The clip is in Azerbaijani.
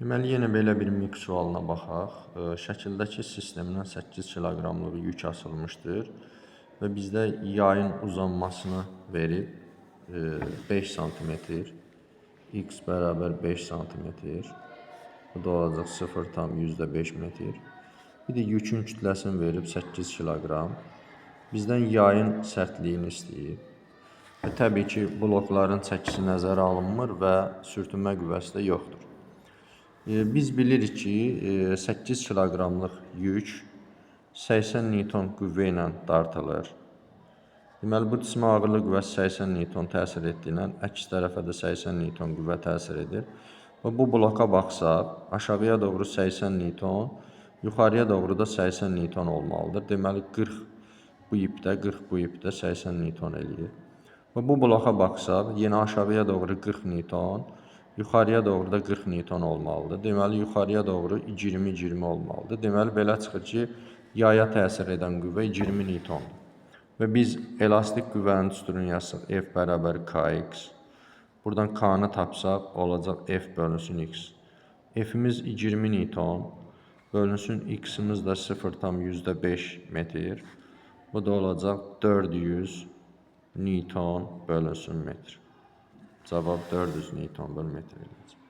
Deməli, yenə belə bir mix sualına baxaq. Şəkildəki sistemdən 8 kiloqramlıq yük asılmışdır və bizdə yayın uzanmasını verib 5 sm, x bərabər 5 sm, bu da olacaq 0,5 metr. Bir də yükün kütləsini verib 8 kiloqram. Bizdən yayın sərtliyini istəyir. Və təbii ki, blokların çəkisi nəzərə alınmır və sürtünmə qüvvəsi də yoxdur. Biz bilirik ki, 8 kiloqramlıq yük 80 Newton qüvvə ilə dartılır. Deməli, bu cismə ağırlıq qüvvəsi 80 Newton təsir etdiyindən əks tərəfə də 80 Newton qüvvə təsir edir. Və bu bloka baxsaq, aşağıya doğru 80 Newton, yuxarıya doğru da 80 Newton olmalıdır. Deməli, 40 bu ipdə, 40 bu ipdə 80 Newton eləyir. Və bu bloka baxsaq, yenə aşağıya doğru 40 Newton, yuxarıya doğru da 40 Newton olmalıdır. Deməli, yuxarıya doğru 20-20 olmalıdır. Deməli, belə çıxır ki, yaya təsir edən qüvvə 20 Newtondur. Və biz elastik qüvvənin düsturunu yazsaq, F bərabər Kx. Buradan K-nı tapsaq, olacaq F bölünsün X. F-imiz 20 Newton, bölünsün X-imiz də 0,5 metr. Bu da olacaq 400 Newton bölünsün metr. Cavab 400 Newton bölü metr eləyəcək.